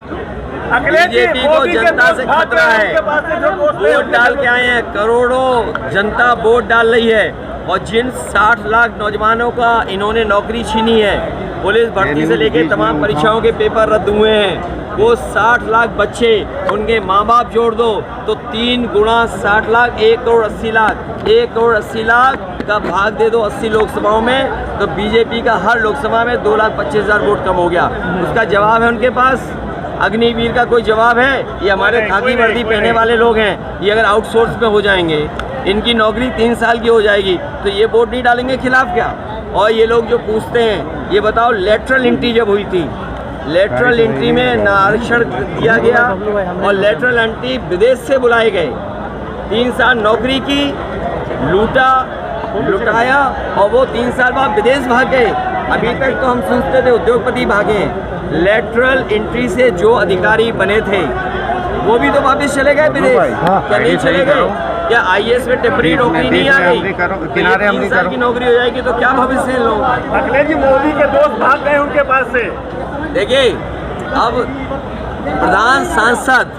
BJP को जनता से खतरा है। वोट डाल के आए हैं, करोड़ों जनता वोट डाल रही है और जिन 60 लाख नौजवानों का इन्होंने नौकरी छीनी है, पुलिस भर्ती से लेकर तमाम परीक्षाओं के पेपर रद्द हुए हैं, वो 60 लाख बच्चे, उनके माँ बाप जोड़ दो तो 3 गुना 60 लाख 1 करोड़ 80 लाख, 1 करोड़ 80 लाख का भाग दे दो 80 लोकसभाओं में, तो बीजेपी का हर लोकसभा में 2,25,000 वोट कम हो गया। उसका जवाब है उनके पास? अग्निवीर का कोई जवाब है? ये हमारे खाकी वर्दी पहनने वाले लोग हैं, ये अगर आउटसोर्स में हो जाएंगे, इनकी नौकरी 3 साल की हो जाएगी, तो ये वोट नहीं डालेंगे खिलाफ क्या? और ये लोग जो पूछते हैं, ये बताओ लेटरल एंट्री जब हुई थी, लेटरल एंट्री में आरक्षण दिया गया और लेटरल एंट्री विदेश से बुलाए गए, 3 साल नौकरी की, लुटाया और वो 3 साल बाद विदेश भाग गए। अभी तक तो हम सुनते थे उद्योगपति भागे हैं। लेटरल एंट्री से जो अधिकारी बने थे वो भी तो वापस चले गए विदेश, क्या नहीं चले गए? क्या IAS में टेम्पररी नौकरी नहीं आ गई? 3 साल की नौकरी हो जाएगी तो क्या भविष्य है लोग? अखिलेश जी, मोदी के दोस्त भाग गए उनके पास से। देखिए, अब प्रधान सांसद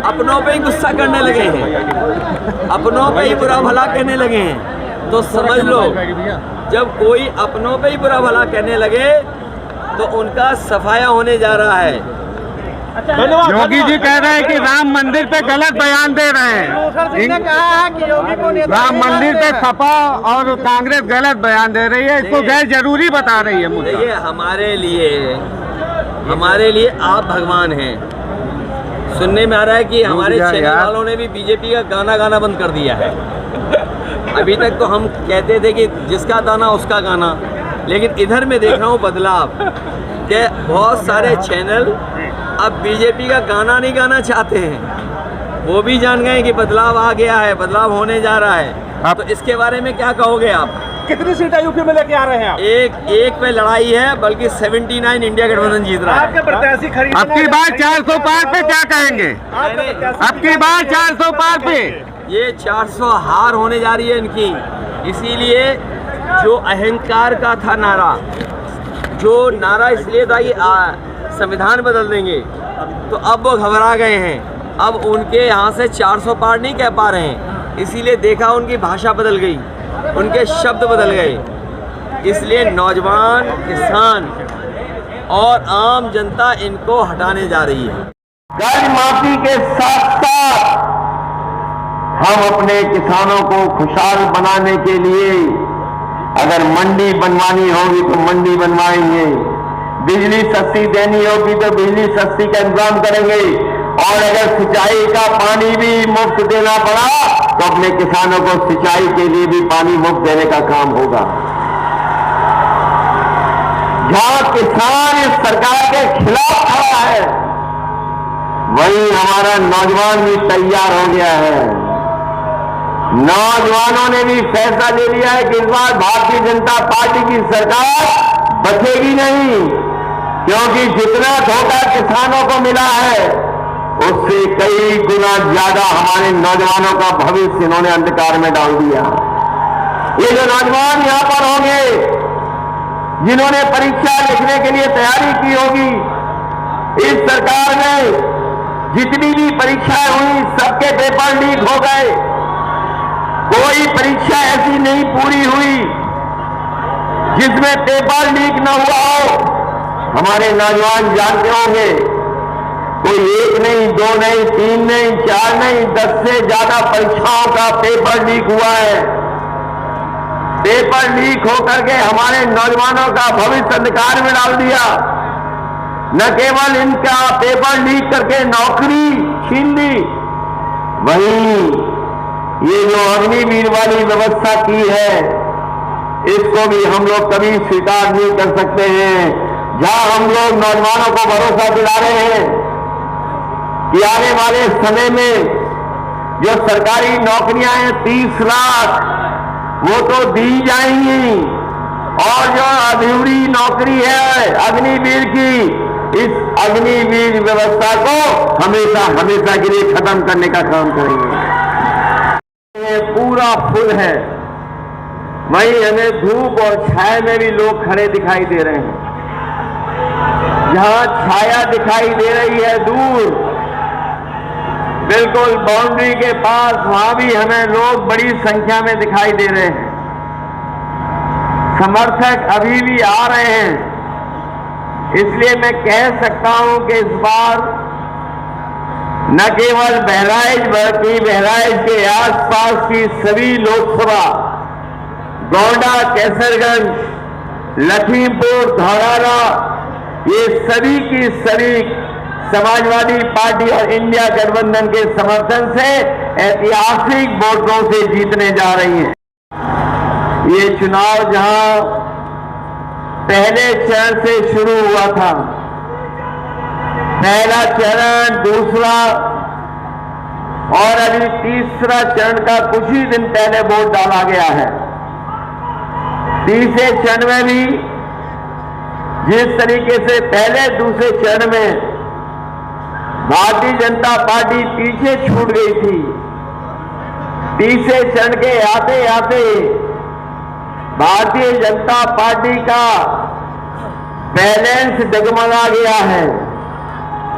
अपनों पे ही गुस्सा करने लगे हैं, अपनों पे ही बुरा भला कहने लगे हैं, तो समझ लो जब कोई अपनों पे ही बुरा भला कहने लगे तो उनका सफाया होने जा रहा है। योगी जी कह रहे हैं कि राम मंदिर पे गलत बयान दे रहे हैं, राम मंदिर पे सपा और कांग्रेस गलत बयान दे रही है, इसको गैर जरूरी बता रही है। देखिए, हमारे लिए आप भगवान हैं। सुनने में आ रहा है कि हमारे चैनल वालों ने भी बीजेपी का गाना गाना बंद कर दिया है। अभी तक तो हम कहते थे कि जिसका गाना उसका गाना, लेकिन इधर में देख रहा हूँ बदलाव कि बहुत सारे चैनल अब बीजेपी का गाना नहीं गाना चाहते हैं, वो भी जान गए कि बदलाव आ गया है, बदलाव होने जा रहा है। तो इसके बारे में क्या कहोगे आप? कितनी सीटें यूपी में लेके आ रहे हैं आप? एक पे लड़ाई है, बल्कि 79 इंडिया गठबंधन जीत रहा है। आपके प्रत्याशी खरीदने अब की बार 400 पार पे क्या कहेंगे? अब की बार 400 पार पे ये 400 हार होने जा रही है इनकी। इसीलिए जो अहंकार का था नारा, जो नारा इसलिए था कि संविधान बदल देंगे, तो अब वो घबरा गए हैं। अब उनके यहाँ से 400 पार नहीं कह पा रहे हैं, इसीलिए देखा उनकी भाषा बदल गई, उनके शब्द बदल गए। इसलिए नौजवान, किसान और आम जनता इनको हटाने जा रही है। कर्ज माफी के साथ साथ हम अपने किसानों को खुशहाल बनाने के लिए अगर मंडी बनवानी होगी तो मंडी बनवाएंगे, बिजली सस्ती देनी होगी तो बिजली सस्ती का इंतजाम करेंगे, और अगर सिंचाई का पानी भी मुफ्त देना पड़ा तो अपने किसानों को सिंचाई के लिए भी पानी मुफ्त देने का काम होगा। जहां किसान इस सरकार के खिलाफ खड़ा है, वहीं हमारा नौजवान भी तैयार हो गया है। नौजवानों ने भी फैसला ले लिया है कि इस बार भारतीय जनता पार्टी की सरकार बचेगी नहीं, क्योंकि जितना धोखा किसानों को मिला है उससे कई गुना ज्यादा हमारे नौजवानों का भविष्य इन्होंने अंधकार में डाल दिया। ये जो नौजवान यहां पर होंगे, जिन्होंने परीक्षा लिखने के लिए तैयारी की होगी, इस सरकार में जितनी भी परीक्षाएं हुई सबके पेपर लीक हो गए, कोई परीक्षा ऐसी नहीं पूरी हुई जिसमें पेपर लीक न हुआ हो। हमारे नौजवान जानते होंगे, कोई 1 नहीं, 2 नहीं, 3 नहीं, 4 नहीं, 10 से ज्यादा परीक्षाओं का पेपर लीक हुआ है। पेपर लीक होकर के हमारे नौजवानों का भविष्य अंधकार में डाल दिया। न केवल इनका पेपर लीक करके नौकरी छीन ली, वहीं ये जो अग्निवीर वाली व्यवस्था की है, इसको भी हम लोग कभी स्वीकार नहीं कर सकते हैं। जहां हम लोग नौजवानों को भरोसा दिला रहे हैं कि आने वाले समय में जो सरकारी नौकरियां हैं 30 लाख वो तो दी जाएंगी, और जो अधूरी नौकरी है अग्निवीर की, इस अग्निवीर व्यवस्था को हमेशा हमेशा के लिए खत्म करने का काम करेंगे। ये पूरा फुल है, वहीं हमें धूप और छाया में भी लोग खड़े दिखाई दे रहे हैं। जहां छाया दिखाई दे रही है दूर, बिल्कुल बाउंड्री के पास, वहां भी हमें लोग बड़ी संख्या में दिखाई दे रहे हैं। समर्थक अभी भी आ रहे हैं। इसलिए मैं कह सकता हूं कि इस बार न केवल बहराइच बल्कि बहराइच के आसपास की सभी लोकसभा, गोंडा, कैसरगंज, लखीमपुर, धौरारा, ये सभी की सभी समाजवादी पार्टी और इंडिया गठबंधन के समर्थन से ऐतिहासिक वोटों से जीतने जा रही है। ये चुनाव जहां पहले चरण से शुरू हुआ था, पहला चरण, दूसरा और अभी तीसरा चरण का कुछ ही दिन पहले वोट डाला गया है। तीसरे चरण में भी जिस तरीके से पहले दूसरे चरण में भारतीय जनता पार्टी पीछे छूट गई थी, तीसरे चरण के आते आते भारतीय जनता पार्टी का बैलेंस डगमगा गया है।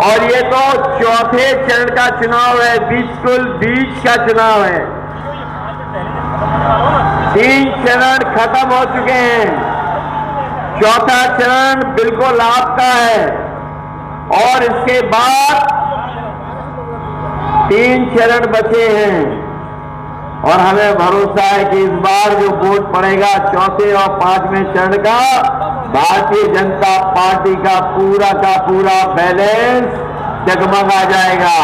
और ये तो चौथे चरण का चुनाव है, बिल्कुल बीच का चुनाव है। 3 चरण खत्म हो चुके हैं, चौथा चरण बिल्कुल आपका है। और इसके बाद 3 चरण बचे हैं और हमें भरोसा है कि इस बार जो वोट पड़ेगा चौथे और 5वें चरण का, भारतीय जनता पार्टी का पूरा बैलेंस जगमगा जाएगा।